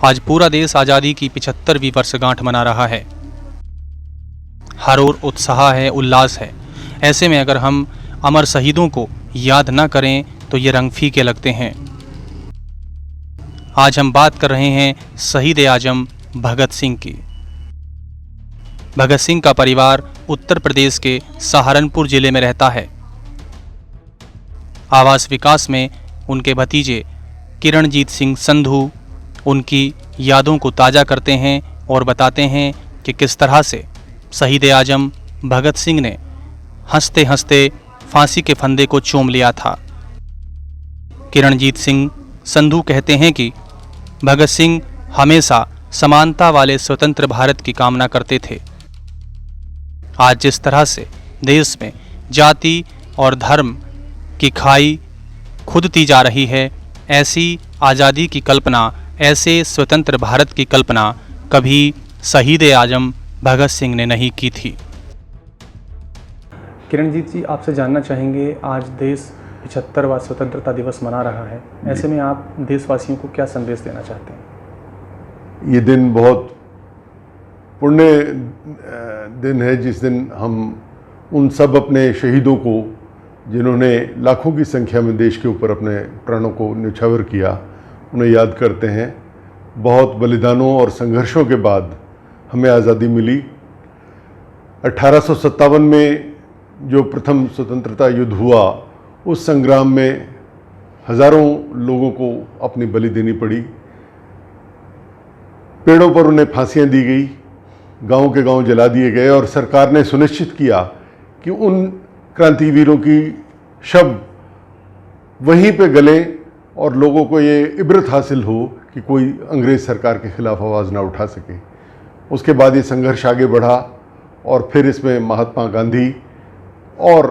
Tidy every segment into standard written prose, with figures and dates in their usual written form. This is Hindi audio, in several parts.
आज पूरा देश आज़ादी की 75वीं वर्षगांठ मना रहा है। हर ओर उत्साह है, उल्लास है। ऐसे में अगर हम अमर शहीदों को याद न करें तो ये रंग फीके लगते हैं। आज हम बात कर रहे हैं शहीद आजम भगत सिंह की। भगत सिंह का परिवार उत्तर प्रदेश के सहारनपुर जिले में रहता है। आवास विकास में उनके भतीजे किरणजीत सिंह संधू उनकी यादों को ताज़ा करते हैं और बताते हैं कि किस तरह से शहीद आजम भगत सिंह ने हंसते हंसते फांसी के फंदे को चूम लिया था। किरणजीत सिंह संधू कहते हैं कि भगत सिंह हमेशा समानता वाले स्वतंत्र भारत की कामना करते थे। आज जिस तरह से देश में जाति और धर्म की खाई खुदती जा रही है, ऐसी आज़ादी की कल्पना, ऐसे स्वतंत्र भारत की कल्पना कभी शहीद आजम भगत सिंह ने नहीं की थी। किरणजीत जी, आपसे जानना चाहेंगे, आज देश 75वां स्वतंत्रता दिवस मना रहा है। ऐसे में आप देशवासियों को क्या संदेश देना चाहते हैं? ये दिन बहुत पुण्य दिन है, जिस दिन हम उन सब अपने शहीदों को, जिन्होंने लाखों की संख्या में देश के ऊपर अपने प्राणों को न्यौछावर किया, उन्हें याद करते हैं। बहुत बलिदानों और संघर्षों के बाद हमें आज़ादी मिली। 1857 में जो प्रथम स्वतंत्रता युद्ध हुआ, उस संग्राम में हज़ारों लोगों को अपनी बलि देनी पड़ी। पेड़ों पर उन्हें फांसियां दी गई, गांव के गांव जला दिए गए और सरकार ने सुनिश्चित किया कि उन क्रांतिवीरों की शव वहीं पे गले और लोगों को ये इबरत हासिल हो कि कोई अंग्रेज़ सरकार के खिलाफ आवाज़ ना उठा सके। उसके बाद ये संघर्ष आगे बढ़ा और फिर इसमें महात्मा गांधी और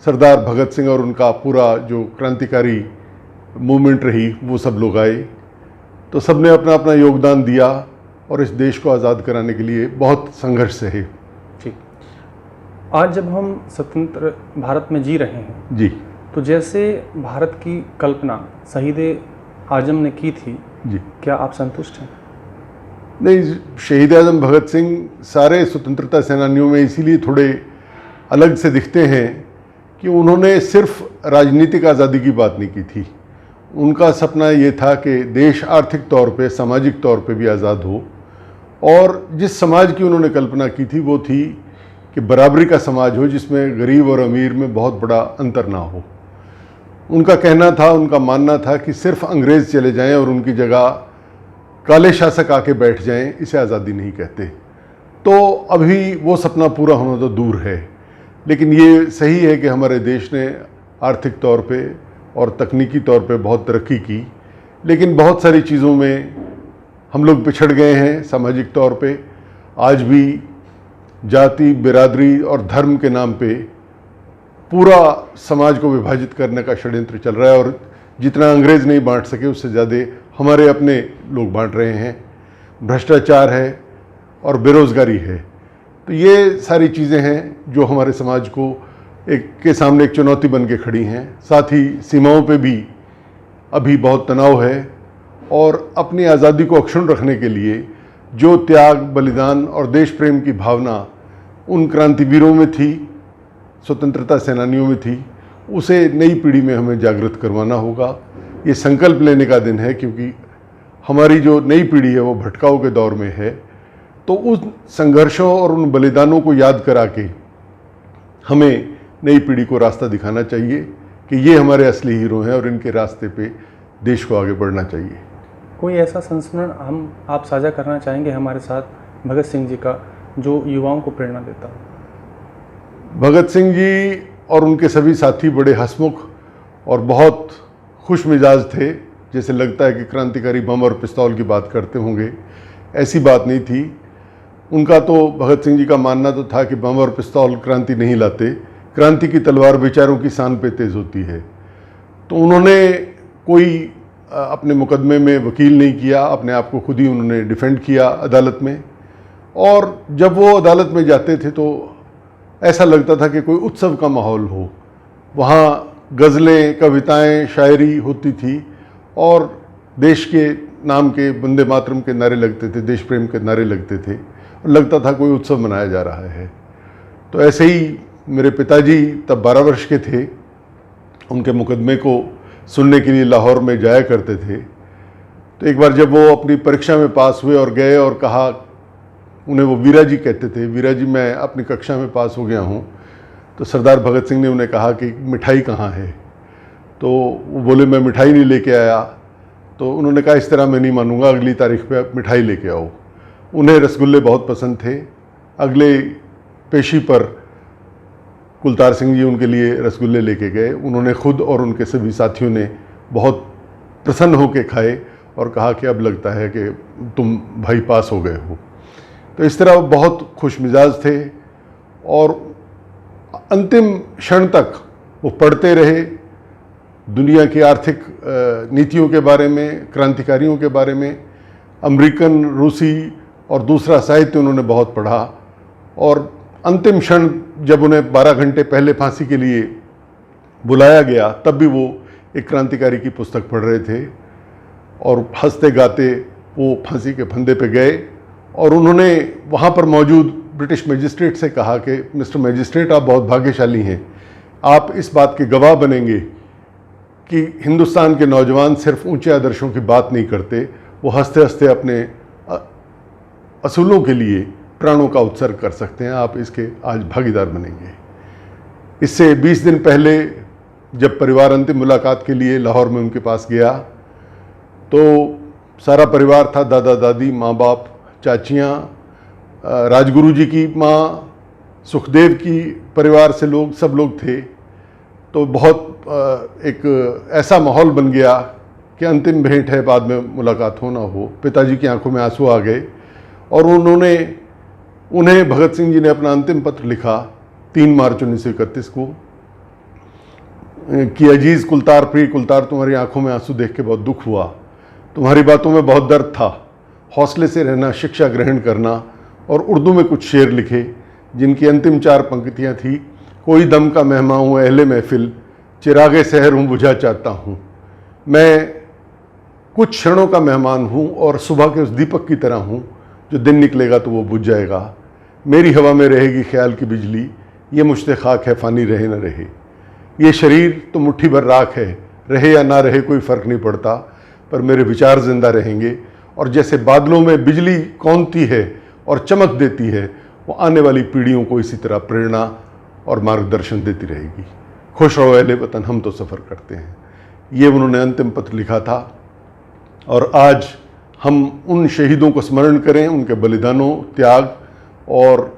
सरदार भगत सिंह और उनका पूरा जो क्रांतिकारी मूवमेंट रही, वो सब लोग आए। तो सब ने अपना अपना योगदान दिया और इस देश को आज़ाद कराने के लिए बहुत संघर्ष सहे। ठीक। आज जब हम स्वतंत्र भारत में जी रहे हैं जी, तो जैसे भारत की कल्पना शहीद आजम ने की थी जी, क्या आप संतुष्ट हैं? नहीं, शहीद आजम भगत सिंह सारे स्वतंत्रता सेनानियों में इसीलिए थोड़े अलग से दिखते हैं कि उन्होंने सिर्फ राजनीतिक आज़ादी की बात नहीं की थी। उनका सपना ये था कि देश आर्थिक तौर पे, सामाजिक तौर पे भी आज़ाद हो। और जिस समाज की उन्होंने कल्पना की थी वो थी कि बराबरी का समाज हो, जिसमें गरीब और अमीर में बहुत बड़ा अंतर ना हो। उनका कहना था, उनका मानना था कि सिर्फ अंग्रेज़ चले जाएं और उनकी जगह काले शासक आके बैठ जाएं, इसे आज़ादी नहीं कहते। तो अभी वो सपना पूरा होना तो दूर है, लेकिन ये सही है कि हमारे देश ने आर्थिक तौर पे और तकनीकी तौर पे बहुत तरक्की की, लेकिन बहुत सारी चीज़ों में हम लोग पिछड़ गए हैं। सामाजिक तौर पे आज भी जाति, बिरादरी और धर्म के नाम पे पूरा समाज को विभाजित करने का षड्यंत्र चल रहा है और जितना अंग्रेज़ नहीं बांट सके उससे ज़्यादा हमारे अपने लोग बांट रहे हैं। भ्रष्टाचार है और बेरोज़गारी है। तो ये सारी चीज़ें हैं जो हमारे समाज को के सामने एक चुनौती बन के खड़ी हैं। साथ ही सीमाओं पे भी अभी बहुत तनाव है और अपनी आज़ादी को अक्षुण्ण रखने के लिए जो त्याग, बलिदान और देश प्रेम की भावना उन क्रांतिवीरों में थी, स्वतंत्रता सेनानियों में थी, उसे नई पीढ़ी में हमें जागृत करवाना होगा। ये संकल्प लेने का दिन है, क्योंकि हमारी जो नई पीढ़ी है वो भटकाव के दौर में है। तो उन संघर्षों और उन बलिदानों को याद करा के हमें नई पीढ़ी को रास्ता दिखाना चाहिए कि ये हमारे असली हीरो हैं और इनके रास्ते पे देश को आगे बढ़ना चाहिए। कोई ऐसा संस्मरण आप साझा करना चाहेंगे हमारे साथ भगत सिंह जी का, जो युवाओं को प्रेरणा देता हो? भगत सिंह जी और उनके सभी साथी बड़े हंसमुख और बहुत खुश मिजाज थे। जैसे लगता है कि क्रांतिकारी बम और पिस्तौल की बात करते होंगे, ऐसी बात नहीं थी। उनका तो, भगत सिंह जी का मानना तो था कि बम और पिस्तौल क्रांति नहीं लाते, क्रांति की तलवार विचारों की सान पे तेज़ होती है। तो उन्होंने कोई अपने मुकदमे में वकील नहीं किया, अपने आप को खुद ही उन्होंने डिफेंड किया अदालत में। और जब वो अदालत में जाते थे तो ऐसा लगता था कि कोई उत्सव का माहौल हो। वहाँ गज़लें, कविताएं, शायरी होती थी और देश के नाम के, वंदे मातरम के नारे लगते थे, देश प्रेम के नारे लगते थे और लगता था कोई उत्सव मनाया जा रहा है। तो ऐसे ही मेरे पिताजी तब 12 वर्ष के थे, उनके मुकदमे को सुनने के लिए लाहौर में जाया करते थे। तो एक बार जब वो अपनी परीक्षा में पास हुए और गए और कहा, उन्हें वो वीरा जी कहते थे, वीरा जी मैं अपनी कक्षा में पास हो गया हूँ, तो सरदार भगत सिंह ने उन्हें कहा कि मिठाई कहाँ है। तो वो बोले मैं मिठाई नहीं लेके आया। तो उन्होंने कहा इस तरह मैं नहीं मानूंगा, अगली तारीख पे आप मिठाई लेके आओ। उन्हें रसगुल्ले बहुत पसंद थे। अगले पेशी पर कुलतार सिंह जी उनके लिए रसगुल्ले लेके गए। उन्होंने खुद और उनके सभी साथियों ने बहुत प्रसन्न होकर खाए और कहा कि अब लगता है कि तुम भाई पास हो गए हो। तो इस तरह बहुत खुश मिजाज थे और अंतिम क्षण तक वो पढ़ते रहे, दुनिया की आर्थिक नीतियों के बारे में, क्रांतिकारियों के बारे में, अमेरिकन, रूसी और दूसरा साहित्य उन्होंने बहुत पढ़ा। और अंतिम क्षण जब उन्हें 12 घंटे पहले फांसी के लिए बुलाया गया, तब भी वो एक क्रांतिकारी की पुस्तक पढ़ रहे थे और हंसते गाते वो फांसी के फंदे पे गए। और उन्होंने वहाँ पर मौजूद ब्रिटिश मजिस्ट्रेट से कहा कि मिस्टर मजिस्ट्रेट, आप बहुत भाग्यशाली हैं, आप इस बात के गवाह बनेंगे कि हिंदुस्तान के नौजवान सिर्फ ऊंचे आदर्शों की बात नहीं करते, वो हंसते हंसते अपने असूलों के लिए प्राणों का उत्सर्ग कर सकते हैं। आप इसके आज भागीदार बनेंगे। इससे 20 दिन पहले जब परिवार अंतिम मुलाकात के लिए लाहौर में उनके पास गया, तो सारा परिवार था, दादा दादी, माँ बाप, चाचियाँ, राजगुरु जी की माँ, सुखदेव की परिवार से लोग, सब लोग थे। तो बहुत एक ऐसा माहौल बन गया कि अंतिम भेंट है, बाद में मुलाकात हो ना हो। पिताजी की आंखों में आंसू आ गए और उन्हें भगत सिंह जी ने अपना अंतिम पत्र लिखा 3 मार्च 1931 को कि अजीज कुलतार, प्रिय कुलतार, तुम्हारी आंखों में आंसू देख के बहुत दुख हुआ, तुम्हारी बातों में बहुत दर्द था। हौसले से रहना, शिक्षा ग्रहण करना। और उर्दू में कुछ शेर लिखे जिनकी अंतिम 4 पंक्तियाँ थी, कोई दम का मेहमान हूँ अहले महफिल, चिरागे शहर हूँ बुझा चाहता हूँ। मैं कुछ क्षणों का मेहमान हूँ और सुबह के उस दीपक की तरह हूँ जो दिन निकलेगा तो वो बुझ जाएगा। मेरी हवा में रहेगी ख्याल की बिजली, ये मुश्ते खाक है फ़ानी रहे न रहे। ये शरीर तो मुट्ठी भर राख है, रहे या ना रहे कोई फ़र्क नहीं पड़ता, पर मेरे विचार ज़िंदा रहेंगे। और जैसे बादलों में बिजली कौंधती है और चमक देती है, वो आने वाली पीढ़ियों को इसी तरह प्रेरणा और मार्गदर्शन देती रहेगी। खुश रहो अहले वतन, हम तो सफ़र करते हैं। ये उन्होंने अंतिम पत्र लिखा था। और आज हम उन शहीदों को स्मरण करें, उनके बलिदानों, त्याग और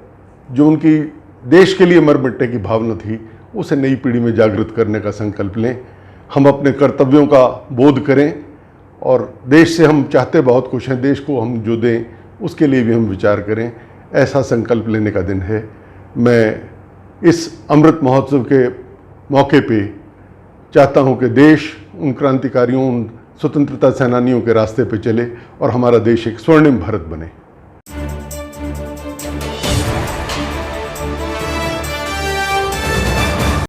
जो उनकी देश के लिए मर मिटने की भावना थी, उसे नई पीढ़ी में जागृत करने का संकल्प लें। हम अपने कर्तव्यों का बोध करें और देश से हम चाहते बहुत कुछ हैं, देश को हम जो दें उसके लिए भी हम विचार करें। ऐसा संकल्प लेने का दिन है। मैं इस अमृत महोत्सव के मौके पे चाहता हूं कि देश उन क्रांतिकारियों, उन स्वतंत्रता सेनानियों के रास्ते पे चले और हमारा देश एक स्वर्णिम भारत बने।